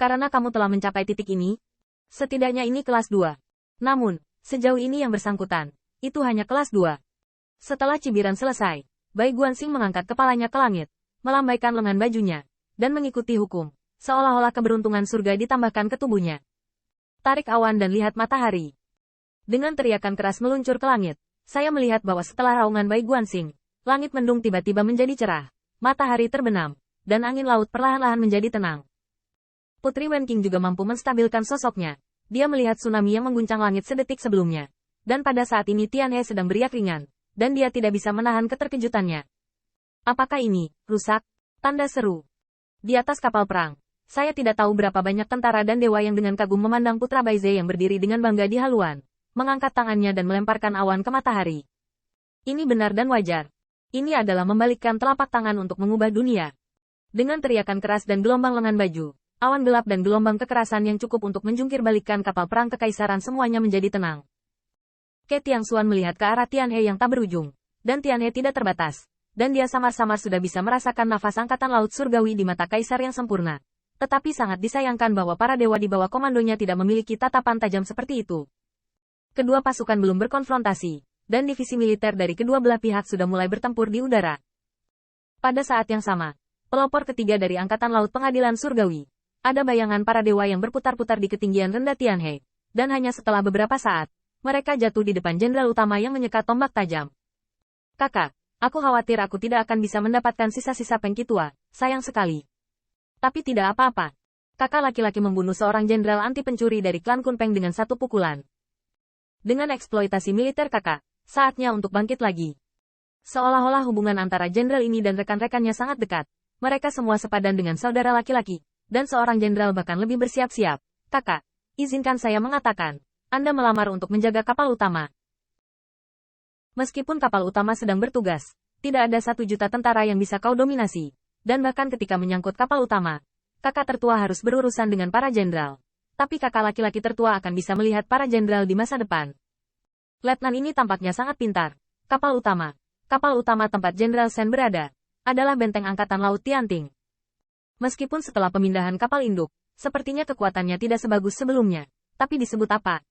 Karena kamu telah mencapai titik ini, setidaknya ini kelas 2. Namun, sejauh ini yang bersangkutan, itu hanya kelas 2. Setelah cibiran selesai, Bai Guanxing mengangkat kepalanya ke langit, melambaikan lengan bajunya, dan mengikuti hukum, seolah-olah keberuntungan surga ditambahkan ke tubuhnya. Tarik awan dan lihat matahari. Dengan teriakan keras meluncur ke langit, saya melihat bahwa setelah raungan Bai Guanxing, langit mendung tiba-tiba menjadi cerah, matahari terbenam, dan angin laut perlahan-lahan menjadi tenang. Putri Wenqing juga mampu menstabilkan sosoknya. Dia melihat tsunami yang mengguncang langit sedetik sebelumnya. Dan pada saat ini Tianhe sedang beriak ringan, dan dia tidak bisa menahan keterkejutannya. Apakah ini rusak? Tanda seru. Di atas kapal perang, saya tidak tahu berapa banyak tentara dan dewa yang dengan kagum memandang Putra Baize yang berdiri dengan bangga di haluan, mengangkat tangannya dan melemparkan awan ke matahari. Ini benar dan wajar. Ini adalah membalikkan telapak tangan untuk mengubah dunia. Dengan teriakan keras dan gelombang lengan baju, awan gelap dan gelombang kekerasan yang cukup untuk menjungkir balikkan kapal perang kekaisaran semuanya menjadi tenang. Ke Tiangxuan melihat ke arah Tianhe yang tak berujung, dan Tianhe tidak terbatas, dan dia samar-samar sudah bisa merasakan nafas angkatan laut surgawi di mata kaisar yang sempurna. Tetapi sangat disayangkan bahwa para dewa di bawah komandonya tidak memiliki tatapan tajam seperti itu. Kedua pasukan belum berkonfrontasi, dan divisi militer dari kedua belah pihak sudah mulai bertempur di udara. Pada saat yang sama, pelopor ketiga dari Angkatan Laut Pengadilan Surgawi, ada bayangan para dewa yang berputar-putar di ketinggian rendah Tianhe, dan hanya setelah beberapa saat, mereka jatuh di depan jenderal utama yang menyekat tombak tajam. Kakak, aku khawatir aku tidak akan bisa mendapatkan sisa-sisa Pengki tua, sayang sekali. Tapi tidak apa-apa. Kakak laki-laki membunuh seorang jenderal anti pencuri dari klan Kunpeng dengan satu pukulan. Dengan eksploitasi militer kakak, saatnya untuk bangkit lagi. Seolah-olah hubungan antara jenderal ini dan rekan-rekannya sangat dekat. Mereka semua sepadan dengan saudara laki-laki, dan seorang jenderal bahkan lebih bersiap-siap. Kakak, izinkan saya mengatakan, Anda melamar untuk menjaga kapal utama. Meskipun kapal utama sedang bertugas, tidak ada 1 juta tentara yang bisa kau dominasi. Dan bahkan ketika menyangkut kapal utama, kakak tertua harus berurusan dengan para jenderal. Tapi kakak laki-laki tertua akan bisa melihat para jenderal di masa depan. Letnan ini tampaknya sangat pintar. Kapal utama tempat Jenderal Shen berada, adalah benteng angkatan laut Tianting. Meskipun setelah pemindahan kapal induk, sepertinya kekuatannya tidak sebagus sebelumnya. Tapi disebut apa?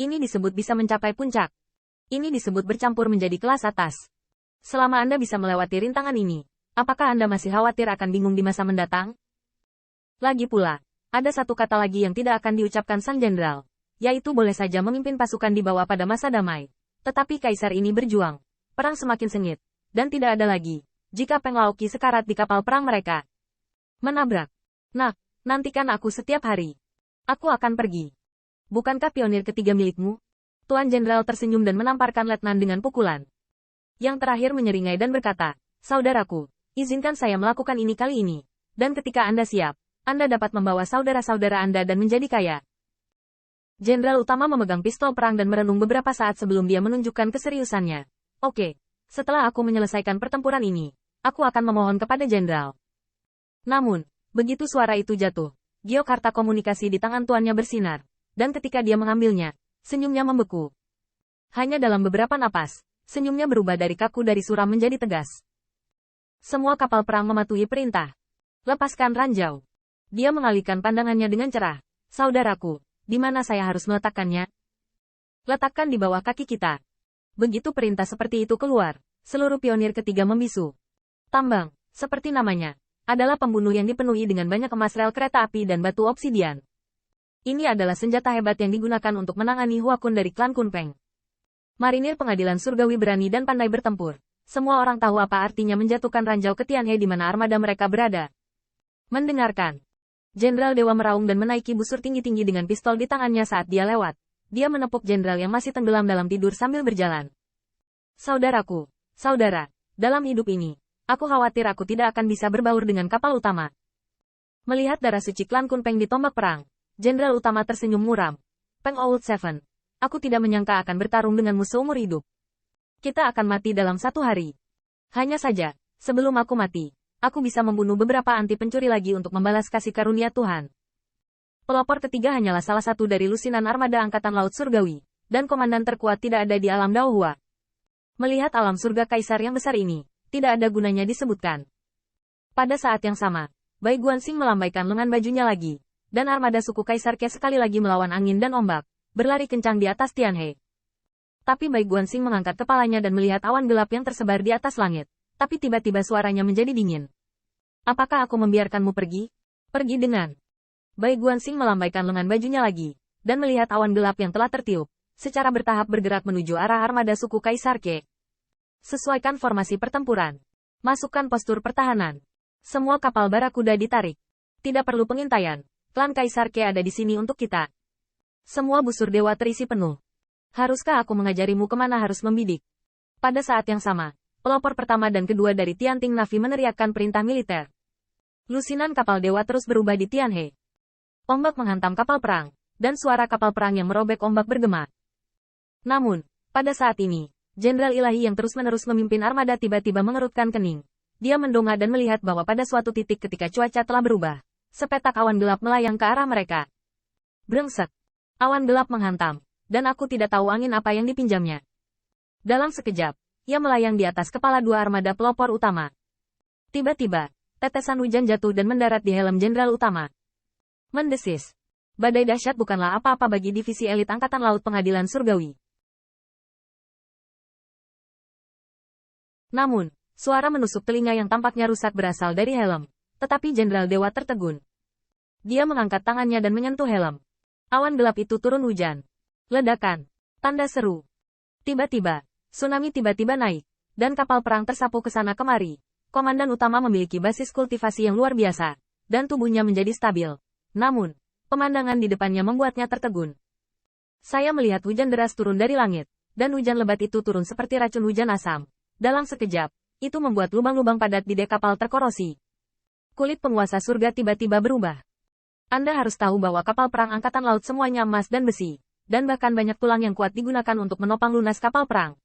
Ini disebut bisa mencapai puncak. Ini disebut bercampur menjadi kelas atas. Selama Anda bisa melewati rintangan ini, apakah Anda masih khawatir akan bingung di masa mendatang? Lagi pula, ada satu kata lagi yang tidak akan diucapkan sang jenderal, yaitu boleh saja memimpin pasukan di bawah pada masa damai. Tetapi kaisar ini berjuang. Perang semakin sengit, dan tidak ada lagi, jika Peng Laoqi sekarat di kapal perang mereka. Menabrak. Nah, nantikan aku setiap hari. Aku akan pergi. Bukankah pionir ketiga milikmu? Tuan Jenderal tersenyum dan menamparkan letnan dengan pukulan. Yang terakhir menyeringai dan berkata, saudaraku, izinkan saya melakukan ini kali ini. Dan ketika Anda siap, Anda dapat membawa saudara-saudara Anda dan menjadi kaya. Jenderal utama memegang pistol perang dan merenung beberapa saat sebelum dia menunjukkan keseriusannya. Oke, setelah aku menyelesaikan pertempuran ini, aku akan memohon kepada jenderal. Namun, begitu suara itu jatuh, giok harta komunikasi di tangan tuannya bersinar. Dan ketika dia mengambilnya, senyumnya membeku. Hanya dalam beberapa napas, senyumnya berubah dari kaku dari suram menjadi tegas. Semua kapal perang mematuhi perintah. Lepaskan ranjau. Dia mengalihkan pandangannya dengan cerah. Saudaraku, di mana saya harus meletakkannya? Letakkan di bawah kaki kita. Begitu perintah seperti itu keluar, seluruh pionir ketiga membisu. Tambang, seperti namanya, adalah pembunuh yang dipenuhi dengan banyak emas rel kereta api dan batu obsidian. Ini adalah senjata hebat yang digunakan untuk menangani Huakun dari klan Kunpeng. Marinir pengadilan surgawi berani dan pandai bertempur. Semua orang tahu apa artinya menjatuhkan ranjau ke Tianhe di mana armada mereka berada. Mendengarkan. Jenderal Dewa meraung dan menaiki busur tinggi-tinggi dengan pistol di tangannya saat dia lewat. Dia menepuk jenderal yang masih tenggelam dalam tidur sambil berjalan. Saudaraku, saudara, dalam hidup ini, aku khawatir aku tidak akan bisa berbaur dengan kapal utama. Melihat darah suci klan Kunpeng di tombak perang, Jenderal utama tersenyum muram. Peng Old Seven, aku tidak menyangka akan bertarung denganmu seumur hidup. Kita akan mati dalam 1 hari. Hanya saja, sebelum aku mati, aku bisa membunuh beberapa anti pencuri lagi untuk membalas kasih karunia Tuhan. Pelopor ketiga hanyalah salah satu dari lusinan armada angkatan laut surgawi, dan komandan terkuat tidak ada di alam Daohua. Melihat alam surga kaisar yang besar ini, tidak ada gunanya disebutkan. Pada saat yang sama, Bai Guanxing melambaikan lengan bajunya lagi, dan armada suku Kaisar Ke sekali lagi melawan angin dan ombak, berlari kencang di atas Tianhe. Tapi Bai Guanxing mengangkat kepalanya dan melihat awan gelap yang tersebar di atas langit. Tapi tiba-tiba suaranya menjadi dingin. Apakah aku membiarkanmu pergi? Pergi dengan. Bai Guanxing melambaikan lengan bajunya lagi, dan melihat awan gelap yang telah tertiup, secara bertahap bergerak menuju arah armada suku Kaisar Ke. Sesuaikan formasi pertempuran. Masukkan postur pertahanan. Semua kapal barakuda ditarik. Tidak perlu pengintaian. Klan Kaisar Ke ada di sini untuk kita. Semua busur dewa terisi penuh. Haruskah aku mengajarimu kemana harus membidik? Pada saat yang sama, pelopor pertama dan kedua dari Tianting Navy meneriakkan perintah militer. Lusinan kapal dewa terus berubah di Tianhe. Ombak menghantam kapal perang, dan suara kapal perang yang merobek ombak bergema. Namun, pada saat ini, Jenderal Ilahi yang terus-menerus memimpin armada tiba-tiba mengerutkan kening. Dia mendongak dan melihat bahwa pada suatu titik ketika cuaca telah berubah, sepetak awan gelap melayang ke arah mereka. Brengsek. Awan gelap menghantam, dan aku tidak tahu angin apa yang dipinjamnya. Dalam sekejap, ia melayang di atas kepala dua armada pelopor utama. Tiba-tiba, tetesan hujan jatuh dan mendarat di helm jenderal utama. Mendesis. Badai dahsyat bukanlah apa-apa bagi divisi elit Angkatan Laut Pengadilan Surgawi. Namun, suara menusuk telinga yang tampaknya rusak berasal dari helm, tetapi Jenderal Dewa tertegun. Dia mengangkat tangannya dan menyentuh helm. Awan gelap itu turun hujan. Ledakan. Tanda seru. Tiba-tiba, tsunami tiba-tiba naik, dan kapal perang tersapu ke sana kemari. Komandan utama memiliki basis kultivasi yang luar biasa, dan tubuhnya menjadi stabil. Namun, pemandangan di depannya membuatnya tertegun. Saya melihat hujan deras turun dari langit, dan hujan lebat itu turun seperti racun hujan asam. Dalam sekejap, itu membuat lubang-lubang padat di dek kapal terkorosi. Kulit penguasa surga tiba-tiba berubah. Anda harus tahu bahwa kapal perang angkatan laut semuanya emas dan besi, dan bahkan banyak tulang yang kuat digunakan untuk menopang lunas kapal perang.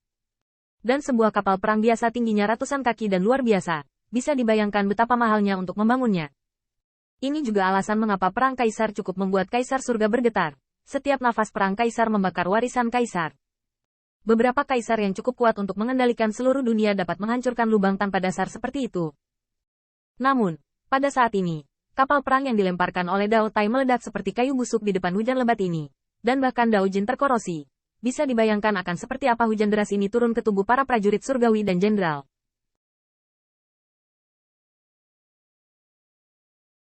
Dan sebuah kapal perang biasa tingginya ratusan kaki dan luar biasa, bisa dibayangkan betapa mahalnya untuk membangunnya. Ini juga alasan mengapa perang kaisar cukup membuat kaisar surga bergetar. Setiap nafas perang kaisar membakar warisan kaisar. Beberapa kaisar yang cukup kuat untuk mengendalikan seluruh dunia dapat menghancurkan lubang tanpa dasar seperti itu. Namun, pada saat ini, kapal perang yang dilemparkan oleh Dao Tai meledak seperti kayu busuk di depan hujan lebat ini, dan bahkan Dao Jin terkorosi. Bisa dibayangkan akan seperti apa hujan deras ini turun ke tubuh para prajurit surgawi dan jenderal.